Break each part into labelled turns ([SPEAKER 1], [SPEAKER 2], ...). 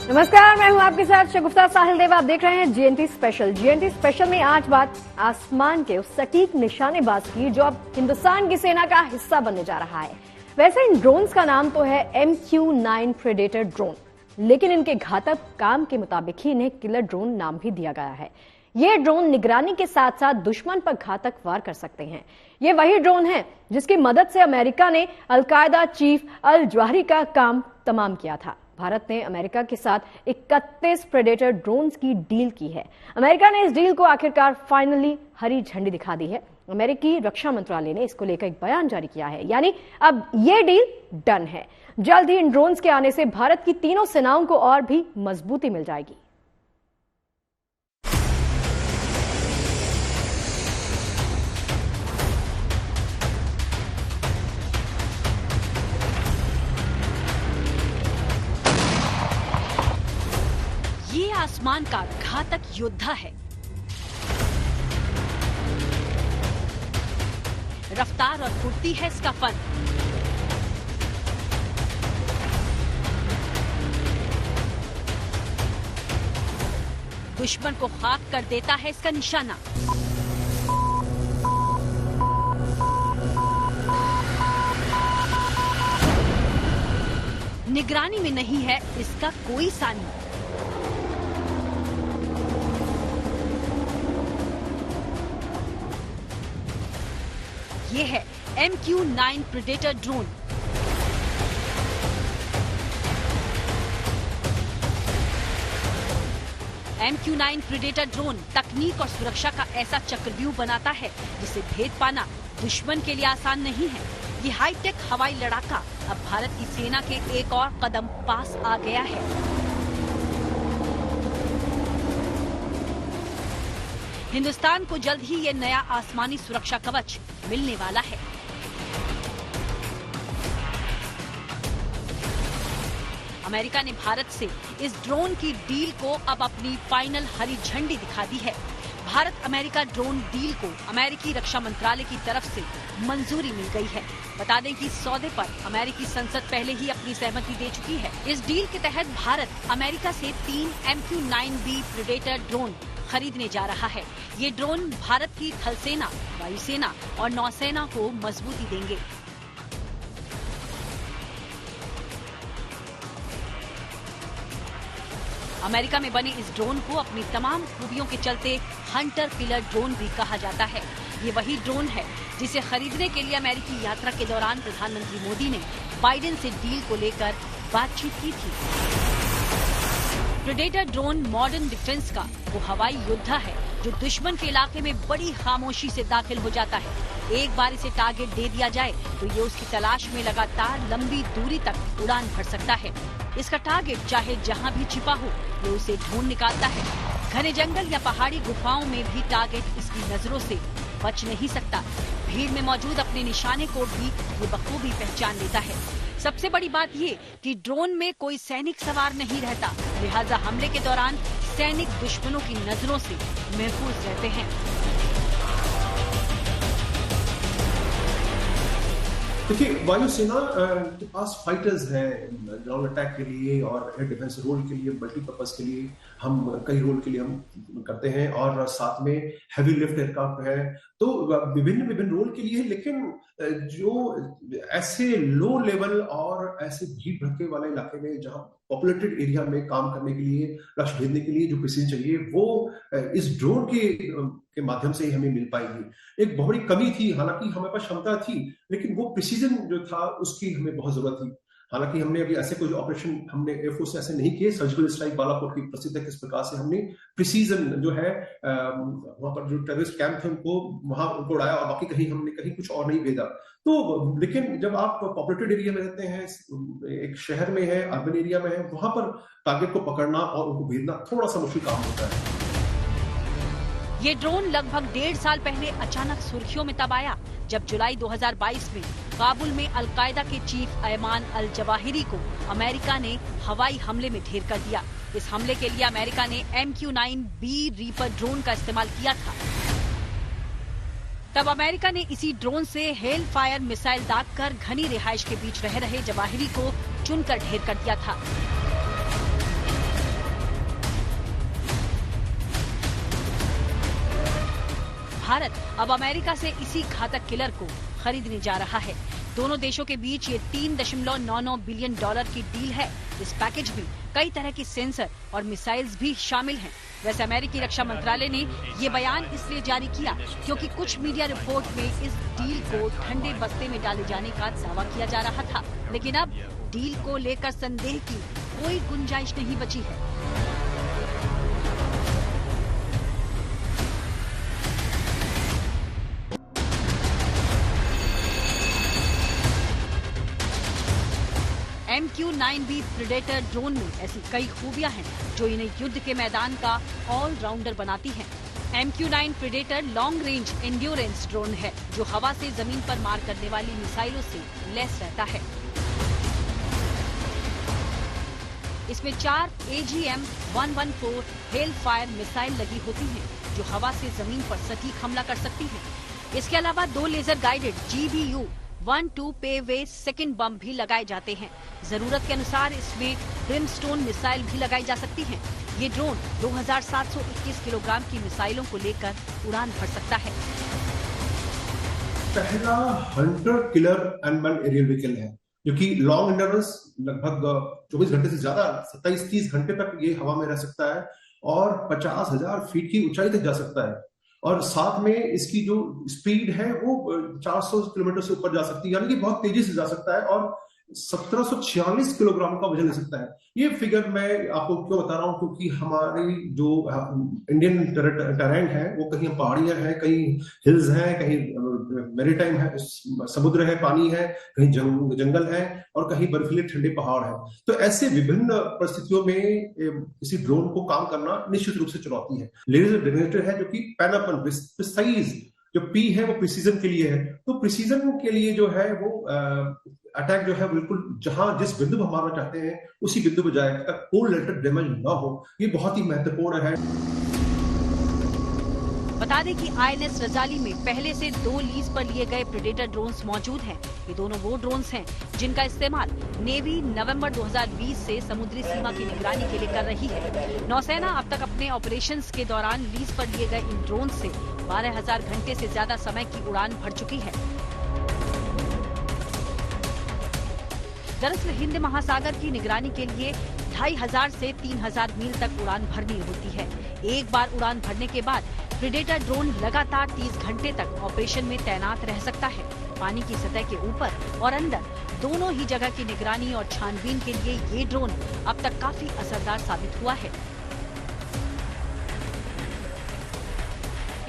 [SPEAKER 1] नमस्कार, मैं हूं आपके साथ शगुफ्ता साहिल देव। आप देख रहे हैं जीएनटी स्पेशल। जीएनटी स्पेशल में आज बात आसमान के उस सटीक निशानेबाज की जो अब हिंदुस्तान की सेना का हिस्सा बनने जा रहा है। वैसे इन ड्रोन्स का नाम तो है MQ-9 प्रेडेटर ड्रोन, लेकिन इनके घातक काम के मुताबिक ही इन्हें किलर ड्रोन नाम भी दिया गया है। ये ड्रोन निगरानी के साथ साथ दुश्मन पर घातक वार कर सकते हैं। ये वही ड्रोन है जिसकी मदद से अमेरिका ने अलकायदा चीफ अल जवाहिरी का काम तमाम किया था। भारत ने अमेरिका के साथ 31 प्रेडेटर ड्रोन्स की डील की है। अमेरिका ने इस डील को आखिरकार फाइनली हरी झंडी दिखा दी है। अमेरिकी रक्षा मंत्रालय ने इसको लेकर एक बयान जारी किया है, यानी अब ये डील डन है। जल्द ही इन ड्रोन्स के आने से भारत की तीनों सेनाओं को और भी मजबूती मिल जाएगी।
[SPEAKER 2] ये आसमान का घातक योद्धा है। रफ्तार और फुर्ती है इसका फन। दुश्मन को खाक कर देता है इसका निशाना। निगरानी में नहीं है इसका कोई सानी। ये है MQ-9 predator drone. MQ-9 predator drone तकनीक और सुरक्षा का ऐसा चक्रव्यूह बनाता है जिसे भेद पाना दुश्मन के लिए आसान नहीं है। ये हाईटेक हवाई लड़ाका अब भारत की सेना के एक और कदम पास आ गया है। हिंदुस्तान को जल्द ही ये नया आसमानी सुरक्षा कवच मिलने वाला है। अमेरिका ने भारत से इस ड्रोन की डील को अब अपनी फाइनल हरी झंडी दिखा दी है। भारत अमेरिका ड्रोन डील को अमेरिकी रक्षा मंत्रालय की तरफ से मंजूरी मिल गई है। बता दें कि सौदे पर अमेरिकी संसद पहले ही अपनी सहमति दे चुकी है। इस डील के तहत भारत अमेरिका से 3 MQ-9B प्रेडेटर ड्रोन खरीदने जा रहा है। ये ड्रोन भारत की थल सेना, वायुसेना और नौसेना को मजबूती देंगे। अमेरिका में बने इस ड्रोन को अपनी तमाम खूबियों के चलते हंटर किलर ड्रोन भी कहा जाता है। ये वही ड्रोन है जिसे खरीदने के लिए अमेरिकी यात्रा के दौरान प्रधानमंत्री मोदी ने बाइडेन से डील को लेकर बातचीत की थी। प्रेडेटर ड्रोन मॉडर्न डिफेंस का वो हवाई योद्धा है जो दुश्मन के इलाके में बड़ी खामोशी से दाखिल हो जाता है। एक बार इसे टारगेट दे दिया जाए तो ये उसकी तलाश में लगातार लंबी दूरी तक उड़ान भर सकता है। इसका टारगेट चाहे जहां भी छिपा हो, ये उसे ढूंढ निकालता है। घने जंगल या पहाड़ी गुफाओं में भी टारगेट इसकी नजरों से बच नहीं सकता। भीड़ में मौजूद अपने निशाने को भी ये बखूबी पहचान लेता है। सबसे बड़ी बात ये कि ड्रोन में कोई सैनिक सवार नहीं रहता, लिहाजा हमले के दौरान सैनिक दुश्मनों की नजरों से महफूज रहते हैं।
[SPEAKER 3] देखिए, वायुसेना के पास फाइटर्स हैं ग्राउंड अटैक के लिए और एयर डिफेंस रोल के लिए, मल्टीपर्पज के लिए हम कई रोल के लिए हम करते हैं, और साथ में हैवी लिफ्ट एयरक्राफ्ट है, तो विभिन्न रोल के लिए। लेकिन जो ऐसे लो लेवल और ऐसे भीड़ भड़के वाले इलाके में, जहां पॉपुलेटेड एरिया में काम करने के लिए, लक्ष्य भेदने के लिए जो प्रिसीजन चाहिए, वो इस ड्रोन के माध्यम से ही हमें मिल पाएगी। एक बहुत बड़ी कमी थी, हालांकि हमारे पास क्षमता थी, लेकिन वो प्रिसीजन जो था उसकी हमें बहुत जरूरत थी। हालांकि हमने अभी ऐसे कोई ऑपरेशन हमने एयरफोर्स से ऐसे नहीं किए। सर्जिकल स्ट्राइक बालाकोट की प्रसिद्ध है किस प्रकार से हमने प्रिसीजन जो है वहां पर जो टेररिस्ट कैंप थे उनको वहां उनको उड़ाया, और बाकी कहीं हमने कहीं कुछ और नहीं भेजा। तो लेकिन जब आप पॉपुलेटेड एरिया में रहते हैं, एक शहर में है, अर्बन एरिया में है, वहां पर टारगेट को पकड़ना और उनको भेजना थोड़ा सा मुश्किल काम होता है।
[SPEAKER 2] ये ड्रोन लगभग 1.5 साल पहले अचानक सुर्खियों में तब आया जब जुलाई 2022 में काबुल में अलकायदा के चीफ अयमान अल जवाहिरी को अमेरिका ने हवाई हमले में ढेर कर दिया। इस हमले के लिए अमेरिका ने MQ-9B रीपर ड्रोन का इस्तेमाल किया था। तब अमेरिका ने इसी ड्रोन से हेल फायर मिसाइल दागकर घनी रिहाइश के बीच रह रहे जवाहिरी को चुनकर ढेर कर दिया था। भारत अब अमेरिका से इसी घातक किलर को खरीदने जा रहा है। दोनों देशों के बीच ये $3.99 बिलियन की डील है। इस पैकेज में कई तरह की सेंसर और मिसाइल्स भी शामिल हैं। वैसे अमेरिकी रक्षा मंत्रालय ने ये बयान इसलिए जारी किया क्योंकि कुछ मीडिया रिपोर्ट में इस डील को ठंडे बस्ते में डाले जाने का दावा किया जा रहा था, लेकिन अब डील को लेकर संदेह की कोई गुंजाइश नहीं बची है। MQ-9B प्रेडेटर ड्रोन में ऐसी कई खूबियां हैं जो इन्हें युद्ध के मैदान का ऑलराउंडर बनाती हैं। MQ-9 predator long range endurance drone है जो हवा से जमीन पर मार करने वाली मिसाइलों से लैस रहता है। इसमें 4 AGM-114 हेल फायर मिसाइल लगी होती हैं जो हवा से जमीन पर सटीक हमला कर सकती हैं। इसके अलावा 2 लेजर गाइडेड GBU-12 पेवे सेकंड बम भी लगाए जाते हैं। जरूरत के अनुसार इसमें ब्रिमस्टोन मिसाइल भी लगाई जा सकती हैं। ये ड्रोन 2721 किलोग्राम की मिसाइलों को लेकर उड़ान भर सकता है।
[SPEAKER 3] पहला hunter killer unmanned aerial vehicle है जो कि लॉन्ग एंड्योरेंस लगभग 24 घंटे से ज्यादा 27-30 घंटे तक ये हवा में रह सकता है और 50,000 फीट की ऊंचाई तक जा सकता है। और साथ में इसकी जो स्पीड है वो 400 किलोमीटर से ऊपर जा सकती है, यानी कि बहुत तेजी से जा सकता है और 1746 किलोग्राम का वजन ले सकता है। ये फिगर मैं आपको क्यों बता रहा हूँ, क्योंकि हमारी जो इंडियन टेरेन है वो कहीं पहाड़ियां हैं, कहीं हिल्स हैं, कहीं मैरीटाइम है, समुद्र है, पानी है, कहीं जंगल है और कहीं बर्फीले ठंडे पहाड़ है। तो ऐसे विभिन्न परिस्थितियों में किसी ड्रोन को काम करना निश्चित रूप से चुनौती है। लेजर डेटोनेटर है जो कि पैनापन प्रिसाइज, जो पी है वो प्रिसीजन के लिए है। तो प्रिसीजन के लिए जो है वो अटैक जो है बिल्कुल जहां जिस बिंदु पर मारना चाहते हैं उसी बिंदु पर जाएगा, कोलैटरल डैमेज ना हो। ये बहुत ही महत्वपूर्ण है।
[SPEAKER 2] बता दें कि INS रजाली में पहले से 2 लीज पर लिए गए प्रेडेटर ड्रोन्स मौजूद हैं। ये दोनों वो ड्रोन्स हैं जिनका इस्तेमाल नेवी नवंबर 2020 से समुद्री सीमा की निगरानी के लिए कर रही है। नौसेना अब तक अपने ऑपरेशंस के दौरान लीज पर लिए गए इन ड्रोन से 12,000 घंटे से ज्यादा समय की उड़ान भर चुकी है। दरअसल हिंद महासागर की निगरानी के लिए 2,500 से 3,000 मील तक उड़ान भरनी होती है। एक बार उड़ान भरने के बाद प्रेडेटर ड्रोन लगातार 30 घंटे तक ऑपरेशन में तैनात रह सकता है। पानी की सतह के ऊपर और अंदर दोनों ही जगह की निगरानी और छानबीन के लिए ये ड्रोन अब तक काफी असरदार साबित हुआ है।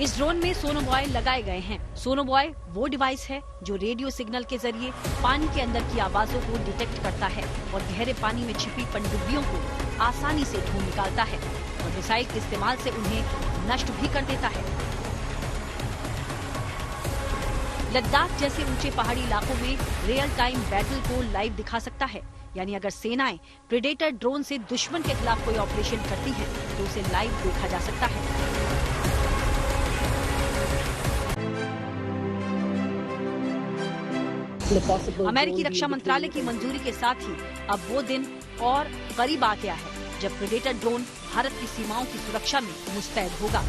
[SPEAKER 2] इस ड्रोन में सोनोबॉय लगाए गए हैं। सोनोबॉय वो डिवाइस है जो रेडियो सिग्नल के जरिए पानी के अंदर की आवाजों को डिटेक्ट करता है और गहरे पानी में छिपी पनडुब्बियों को आसानी से ढूंढ निकालता है और मिसाइल के इस्तेमाल से उन्हें नष्ट भी कर देता है। लद्दाख जैसे ऊंचे पहाड़ी इलाकों में रियल टाइम बैटल को लाइव दिखा सकता है, यानी अगर सेनाएं प्रेडेटर ड्रोन से दुश्मन के खिलाफ कोई ऑपरेशन करती हैं तो उसे लाइव देखा जा सकता है। अमेरिकी रक्षा मंत्रालय की मंजूरी के साथ ही अब वो दिन और करीब आ गया है जब प्रेडेटर ड्रोन भारत की सीमाओं की सुरक्षा में मुस्तैद होगा।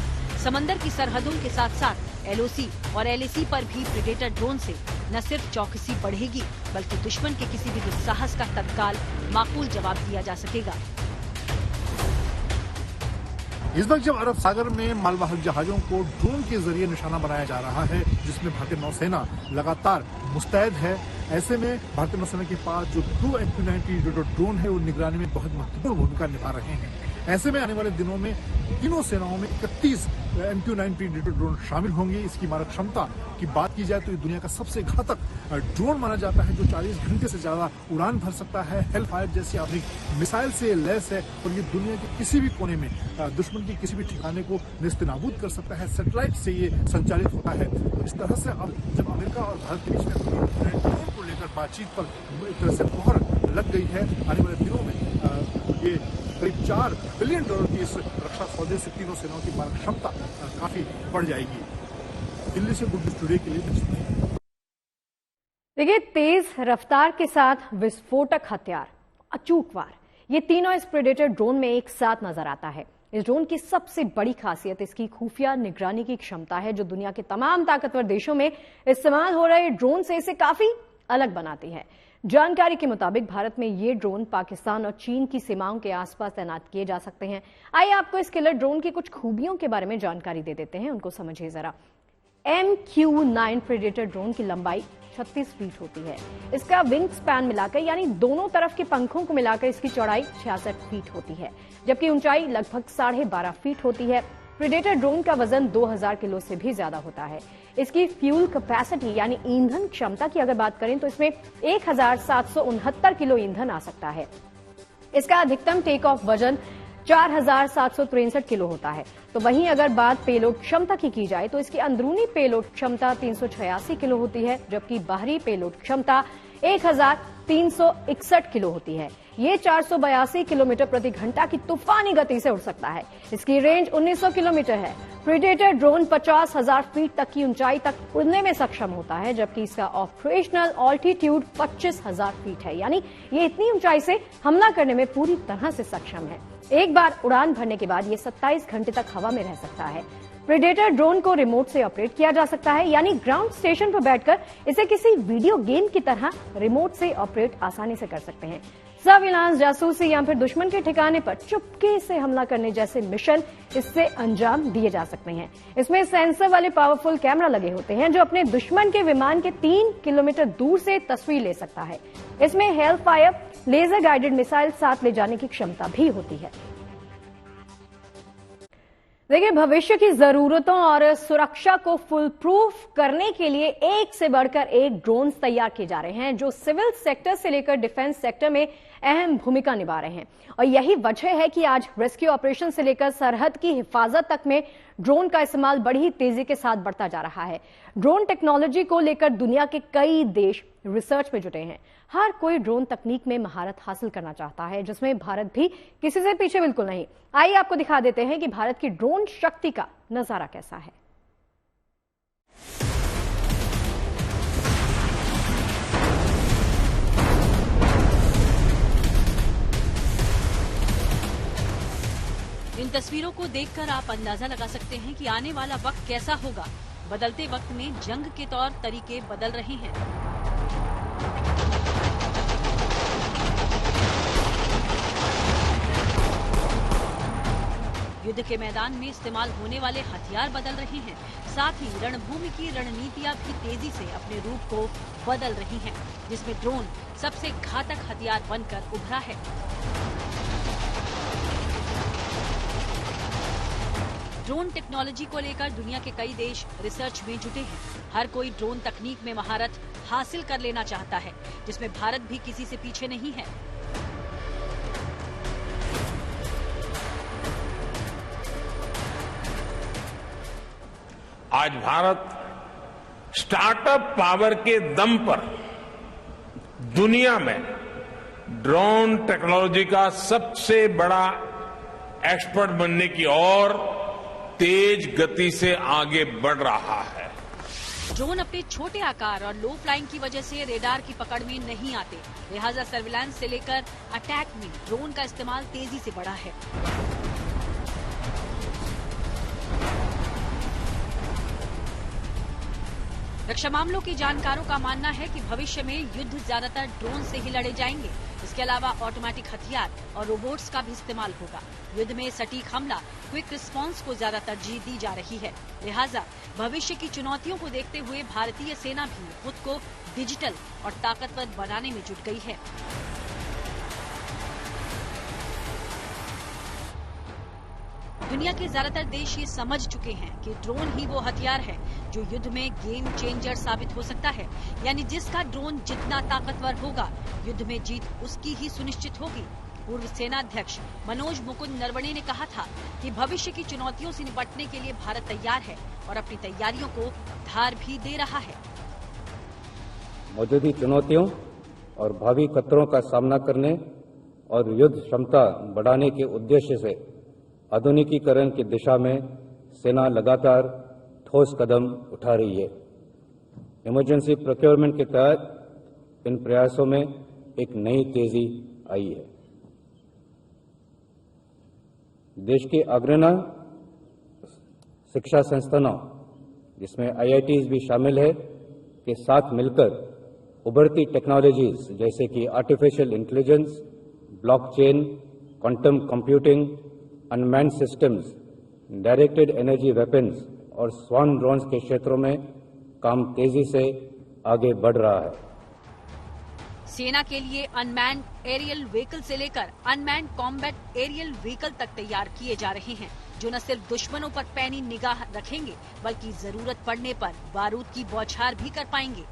[SPEAKER 2] समंदर की सरहदों के साथ साथ LOC और LAC पर भी प्रेडेटर ड्रोन से न सिर्फ चौकसी बढ़ेगी बल्कि दुश्मन के किसी भी दुस्साहस का तत्काल माकूल जवाब दिया जा सकेगा।
[SPEAKER 4] इस वक्त जब अरब सागर में मालवाहक जहाजों को ड्रोन के जरिए निशाना बनाया जा रहा है, जिसमें भारतीय नौसेना लगातार मुस्तैद है, ऐसे में भारतीय नौसेना के पास जो 2 MQ-9 ड्रोन है वो निगरानी में बहुत महत्वपूर्ण भूमिका निभा रहे हैं। ऐसे में आने वाले दिनों में तीनों सेनाओं में 31 MQ-9 प्रेडेटर ड्रोन शामिल होंगे। इसकी मारक क्षमता की बात की जाए तो ये दुनिया का सबसे घातक ड्रोन माना जाता है जो 40 घंटे से ज्यादा उड़ान भर सकता है। हेल फायर जैसी आधुनिक मिसाइल से लैस है और ये दुनिया के किसी भी कोने में दुश्मन के किसी भी ठिकाने को नेस्तनाबूद कर सकता है। सैटेलाइट से ये संचालित होता है। तो इस तरह से अब जब अमेरिका और भारत के बीच में ड्रोन को लेकर बातचीत पर एक तरह से मोहर लग गई है, आने वाले दिनों में ये करीब $4 बिलियन की इस रक्षा सौदे से तीनों सेनाओं की मारक क्षमता काफी बढ़ जाएगी। दिल्ली से गुड न्यूज टुडे के लिए।
[SPEAKER 1] देखिए, तेज रफ्तार के साथ विस्फोटक हथियार, अचूक वार, ये तीनों इस प्रेडेटर ड्रोन में एक साथ नजर आता है। इस ड्रोन की सबसे बड़ी खासियत इसकी खुफिया निगरानी की क्षमता है, जो दुनिया के तमाम ताकतवर देशों में इस्तेमाल हो रहे ड्रोन से इसे काफी अलग बनाती है। जानकारी के मुताबिक भारत में ये ड्रोन पाकिस्तान और चीन की सीमाओं के आसपास तैनात किए जा सकते हैं। आइए आपको इस किलर ड्रोन की कुछ खूबियों के बारे में जानकारी दे देते हैं, उनको समझिए जरा। MQ-9 प्रेडेटर ड्रोन की लंबाई 36 फीट होती है। इसका विंग स्पैन मिलाकर यानी दोनों तरफ के पंखों को मिलाकर इसकी चौड़ाई 66 फीट होती है, जबकि ऊंचाई लगभग 12.5 फीट होती है। प्रेडेटर ड्रोन का वजन 2000 किलो से भी ज्यादा होता है। इसकी फ्यूल कैपेसिटी यानी ईंधन क्षमता की अगर बात करें तो इसमें 1769 किलो ईंधन आ सकता है। इसका अधिकतम टेक ऑफ वजन 4763 किलो होता है। तो वहीं अगर बात पेलोड क्षमता की जाए तो इसकी अंदरूनी पेलोड क्षमता 386 किलो होती है, जबकि बाहरी पेलोड क्षमता 1361 किलो होती है। ये 482 किलोमीटर प्रति घंटा की तूफानी गति से उड़ सकता है। इसकी रेंज 1900 किलोमीटर है। प्रेडेटर ड्रोन 50,000 फीट तक की ऊंचाई तक उड़ने में सक्षम होता है, जबकि इसका ऑपरेशनल ऑल्टीट्यूड 25,000 फीट है, यानी ये इतनी ऊंचाई से हमला करने में पूरी तरह से सक्षम है। एक बार उड़ान भरने के बाद ये 27 घंटे तक हवा में रह सकता है। प्रेडेटर ड्रोन को रिमोट से ऑपरेट किया जा सकता है, यानी ग्राउंड स्टेशन पर बैठकर इसे किसी वीडियो गेम की तरह रिमोट से ऑपरेट आसानी से कर सकते हैं। सर्विलांस, जासूसी या फिर दुश्मन के ठिकाने पर चुपके से हमला करने जैसे मिशन इससे अंजाम दिए जा सकते हैं। इसमें सेंसर वाले पावरफुल कैमरा लगे होते हैं, जो अपने दुश्मन के विमान के 3 किलोमीटर दूर से तस्वीर ले सकता है। इसमें Hellfire laser guided missile साथ ले जाने की क्षमता भी होती है। देखिए, भविष्य की जरूरतों और सुरक्षा को फुल प्रूफ करने के लिए एक से बढ़कर एक ड्रोन तैयार किए जा रहे हैं, जो सिविल सेक्टर से लेकर डिफेंस सेक्टर में अहम भूमिका निभा रहे हैं। और यही वजह है कि आज रेस्क्यू ऑपरेशन से लेकर सरहद की हिफाजत तक में ड्रोन का इस्तेमाल बड़ी तेजी के साथ बढ़ता जा रहा है। ड्रोन टेक्नोलॉजी को लेकर दुनिया के कई देश रिसर्च में जुटे हैं। हर कोई ड्रोन तकनीक में महारत हासिल करना चाहता है, जिसमें भारत भी किसी से पीछे बिल्कुल नहीं। आइए आपको दिखा देते हैं कि भारत की ड्रोन शक्ति का नजारा कैसा है।
[SPEAKER 2] इन तस्वीरों को देखकर आप अंदाजा लगा सकते हैं कि आने वाला वक्त कैसा होगा। बदलते वक्त में जंग के तौर तरीके बदल रहे हैं। युद्ध के मैदान में इस्तेमाल होने वाले हथियार बदल रहे हैं। साथ ही रणभूमि की रणनीतियां भी तेजी से अपने रूप को बदल रही हैं, जिसमें ड्रोन सबसे घातक हथियार बनकर उभरा है। ड्रोन टेक्नोलॉजी को लेकर दुनिया के कई देश रिसर्च में जुटे हैं। हर कोई ड्रोन तकनीक में महारत हासिल कर लेना चाहता है, जिसमें भारत भी किसी से पीछे नहीं है।
[SPEAKER 5] आज भारत स्टार्टअप पावर के दम पर दुनिया में ड्रोन टेक्नोलॉजी का सबसे बड़ा एक्सपर्ट बनने की ओर तेज गति से आगे बढ़ रहा है।
[SPEAKER 2] ड्रोन अपने छोटे आकार और लो फ्लाइंग की वजह से रेडार की पकड़ में नहीं आते, लिहाजा सर्विलांस से लेकर अटैक में ड्रोन का इस्तेमाल तेजी से बढ़ा है। रक्षा मामलों के जानकारों का मानना है कि भविष्य में युद्ध ज्यादातर ड्रोन से ही लड़े जाएंगे। इसके अलावा ऑटोमेटिक हथियार और रोबोट्स का भी इस्तेमाल होगा। युद्ध में सटीक हमला, क्विक रिस्पांस को ज्यादा तरजीह दी जा रही है। लिहाजा भविष्य की चुनौतियों को देखते हुए भारतीय सेना भी खुद को डिजिटल और ताकतवर बनाने में जुट गई है। दुनिया के ज्यादातर देश ये समझ चुके हैं कि ड्रोन ही वो हथियार है जो युद्ध में गेम चेंजर साबित हो सकता है। यानी जिसका ड्रोन जितना ताकतवर होगा, युद्ध में जीत उसकी ही सुनिश्चित होगी। पूर्व सेना अध्यक्ष मनोज मुकुंद नरवणे ने कहा था कि भविष्य की चुनौतियों से निपटने के लिए भारत तैयार है और अपनी तैयारियों को धार भी दे रहा है।
[SPEAKER 6] मौजूदा चुनौतियों और भावी खतरों का सामना करने और युद्ध क्षमता बढ़ाने के उद्देश्य से आधुनिकीकरण की दिशा में सेना लगातार ठोस कदम उठा रही है। इमरजेंसी प्रोक्योरमेंट के तहत इन प्रयासों में एक नई तेजी आई है। देश के अग्रणी शिक्षा संस्थानों, जिसमें IITs भी शामिल है, के साथ मिलकर उभरती टेक्नोलॉजीज जैसे कि artificial intelligence, blockchain, quantum computing, unmanned systems, directed energy weapons और स्वान ड्रोन्स के क्षेत्रों में काम तेजी से आगे बढ़ रहा है।
[SPEAKER 2] सेना के लिए अनमैन्ड एरियल व्हीकल से लेकर अनमैन्ड कॉम्बैट एरियल व्हीकल तक तैयार किए जा रहे हैं, जो न सिर्फ दुश्मनों पर पैनी निगाह रखेंगे बल्कि जरूरत पड़ने पर बारूद की बौछार भी कर पाएंगे।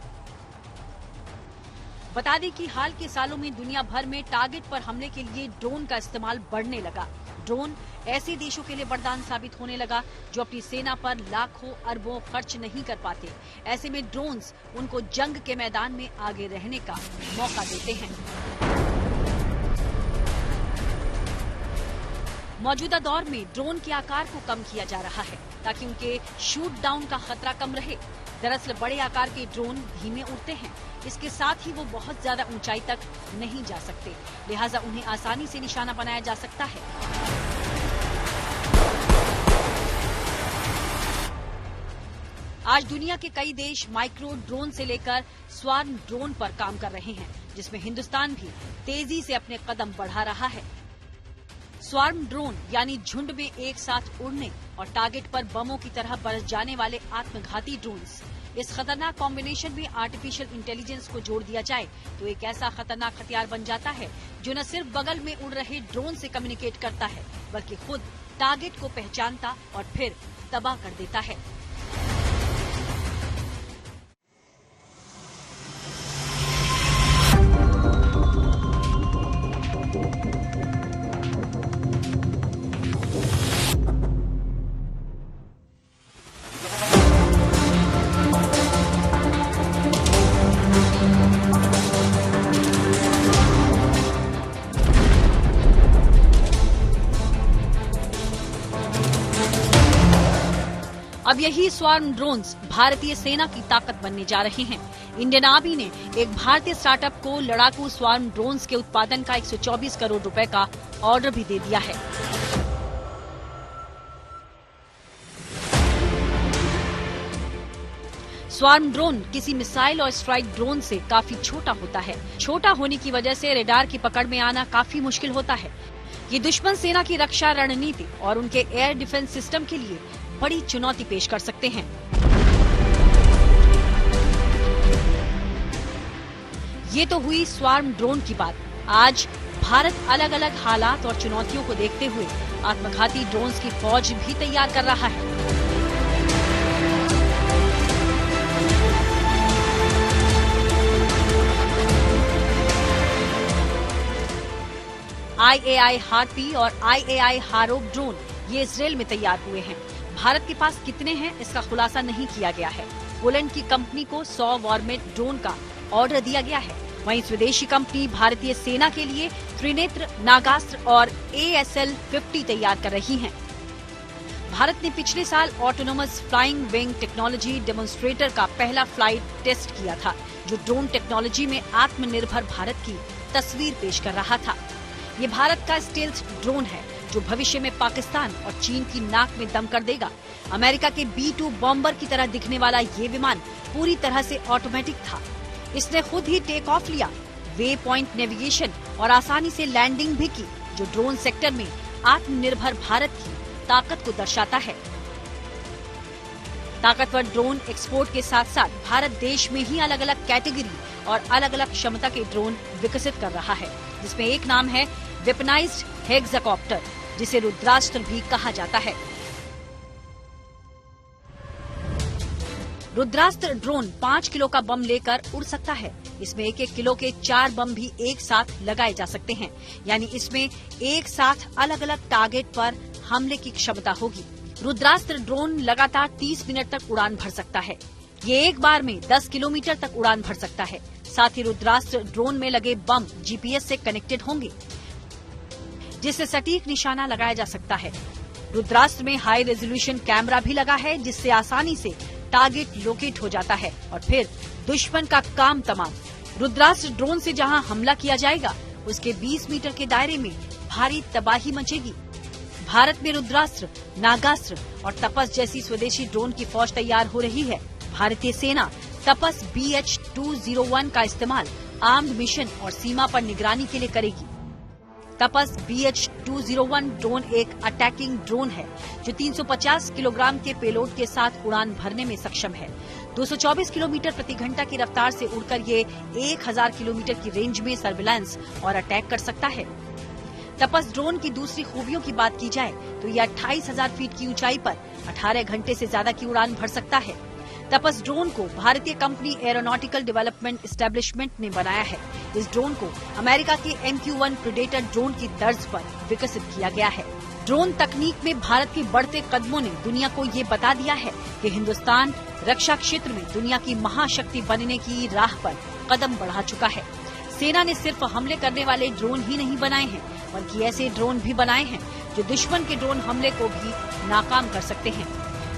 [SPEAKER 2] बता दें कि हाल के सालों में दुनिया भर में टारगेट पर हमले के लिए ड्रोन का इस्तेमाल बढ़ने लगा। ड्रोन ऐसे देशों के लिए वरदान साबित होने लगा जो अपनी सेना पर लाखों अरबों खर्च नहीं कर पाते। ऐसे में ड्रोन्स उनको जंग के मैदान में आगे रहने का मौका देते हैं। मौजूदा दौर में ड्रोन के आकार को कम किया जा रहा है ताकि उनके शूट डाउन का खतरा कम रहे। दरअसल बड़े आकार के ड्रोन धीमे उड़ते हैं, इसके साथ ही वो बहुत ज्यादा ऊंचाई तक नहीं जा सकते, लिहाजा उन्हें आसानी से निशाना बनाया जा सकता है। आज दुनिया के कई देश माइक्रो ड्रोन से लेकर स्वार्म ड्रोन पर काम कर रहे हैं, जिसमें हिंदुस्तान भी तेजी से अपने कदम बढ़ा रहा है। स्वार्म ड्रोन यानी झुंड में एक साथ उड़ने और टारगेट पर बमों की तरह बरस जाने वाले आत्मघाती ड्रोन्स। इस खतरनाक कॉम्बिनेशन में आर्टिफिशियल इंटेलिजेंस को जोड़ दिया जाए तो एक ऐसा खतरनाक हथियार बन जाता है जो न सिर्फ बगल में उड़ रहे ड्रोन से कम्युनिकेट करता है बल्कि खुद टारगेट को पहचानता और फिर तबाह कर देता है। अब यही स्वार्म ड्रोन्स भारतीय सेना की ताकत बनने जा रहे हैं। इंडियन आर्मी ने एक भारतीय स्टार्टअप को लड़ाकू स्वार्म ड्रोन्स के उत्पादन का 124 करोड़ रुपए का ऑर्डर भी दे दिया है। स्वार्म ड्रोन किसी मिसाइल और स्ट्राइक ड्रोन से काफी छोटा होता है। छोटा होने की वजह से रेडार की पकड़ में आना काफी मुश्किल होता है। ये दुश्मन सेना की रक्षा रणनीति और उनके एयर डिफेंस सिस्टम के लिए बड़ी चुनौती पेश कर सकते हैं। ये तो हुई स्वार्म ड्रोन की बात। आज भारत अलग अलग हालात और चुनौतियों को देखते हुए आत्मघाती ड्रोन्स की फौज भी तैयार कर रहा है। IAI हार्पी और IAI हारोप ड्रोन ये इजराइल में तैयार हुए हैं। भारत के पास कितने हैं इसका खुलासा नहीं किया गया है। पोलैंड की कंपनी को 100 वॉरमेट ड्रोन का ऑर्डर दिया गया है। वहीं स्वदेशी कंपनी भारतीय सेना के लिए त्रिनेत्र, नागास्त्र और ASL-50 तैयार कर रही है। भारत ने पिछले साल autonomous flying wing technology demonstrator का पहला फ्लाइट टेस्ट किया था, जो ड्रोन टेक्नोलॉजी में आत्मनिर्भर भारत की तस्वीर पेश कर रहा था। ये भारत का स्टेल्थ ड्रोन है जो भविष्य में पाकिस्तान और चीन की नाक में दम कर देगा। अमेरिका के B-2 बॉम्बर की तरह दिखने वाला ये विमान पूरी तरह से ऑटोमेटिक था। इसने खुद ही टेक ऑफ लिया, वे पॉइंट नेविगेशन और आसानी से लैंडिंग भी की, जो ड्रोन सेक्टर में आत्मनिर्भर भारत की ताकत को दर्शाता है। ताकतवर ड्रोन एक्सपोर्ट के साथ साथ भारत देश में ही अलग अलग कैटेगरी और अलग अलग क्षमता के ड्रोन विकसित कर रहा है, जिसमें एक नाम है वेपनाइज्ड हेक्साकॉप्टर, जिसे रुद्रास्त्र भी कहा जाता है। रुद्रास्त्र ड्रोन 5 किलो का बम लेकर उड़ सकता है। इसमें 1-1 किलो के 4 बम भी एक साथ लगाए जा सकते हैं, यानी इसमें एक साथ अलग अलग टारगेट पर हमले की क्षमता होगी। रुद्रास्त्र ड्रोन लगातार 30 मिनट तक उड़ान भर सकता है। ये एक बार में 10 किलोमीटर तक उड़ान भर सकता है। साथ ही रुद्रास्त्र ड्रोन में लगे बम GPS से कनेक्टेड होंगे, जिससे सटीक निशाना लगाया जा सकता है। रुद्रास्त्र में हाई रेजोल्यूशन कैमरा भी लगा है, जिससे आसानी से टारगेट लोकेट हो जाता है और फिर दुश्मन का काम तमाम। रुद्रास्त्र ड्रोन से जहां हमला किया जाएगा, उसके 20 मीटर के दायरे में भारी तबाही मचेगी। भारत में रुद्रास्त्र, नागास्त्र और तपस जैसी स्वदेशी ड्रोन की फौज तैयार हो रही है। भारतीय सेना तपस BH-201 का इस्तेमाल आर्म्ड मिशन और सीमा पर निगरानी के लिए करेगी। तपस BH-201 ड्रोन एक अटैकिंग ड्रोन है जो 350 किलोग्राम के पेलोड के साथ उड़ान भरने में सक्षम है। 224 किलोमीटर प्रति घंटा की रफ्तार से उड़कर ये 1000 किलोमीटर की रेंज में सर्विलांस और अटैक कर सकता है। तपस ड्रोन की दूसरी खूबियों की बात की जाए तो ये 28,000 फीट की ऊंचाई पर 18 घंटे से ज्यादा की उड़ान भर सकता है। तपस ड्रोन को भारतीय कंपनी एरोनॉटिकल डेवलपमेंट एस्टेब्लिशमेंट ने बनाया है। इस ड्रोन को अमेरिका के MQ-1 प्रेडेटर ड्रोन की तर्ज पर विकसित किया गया है। ड्रोन तकनीक में भारत के बढ़ते कदमों ने दुनिया को ये बता दिया है कि हिंदुस्तान रक्षा क्षेत्र में दुनिया की महाशक्ति बनने की राह पर कदम बढ़ा चुका है। सेना ने सिर्फ हमले करने वाले ड्रोन ही नहीं बनाए हैं, बल्कि ऐसे ड्रोन भी बनाए हैं जो दुश्मन के ड्रोन हमले को भी नाकाम कर सकते हैं।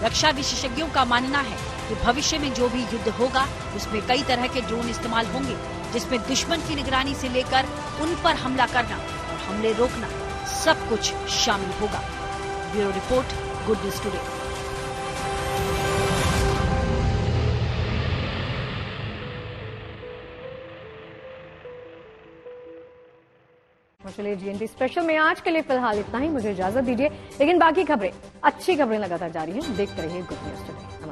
[SPEAKER 2] रक्षा विशेषज्ञों का मानना है कि भविष्य में जो भी युद्ध होगा उसमें कई तरह के ड्रोन इस्तेमाल होंगे, जिसमें दुश्मन की निगरानी से लेकर उन पर हमला करना और हमले रोकना सब कुछ शामिल होगा। Bureau report, good news today.
[SPEAKER 1] चलिए GNT स्पेशल में आज के लिए फिलहाल इतना ही। मुझे इजाजत दीजिए, लेकिन बाकी खबरें, अच्छी खबरें लगातार जारी हैं। देखते रहिए गुड न्यूज टुडे।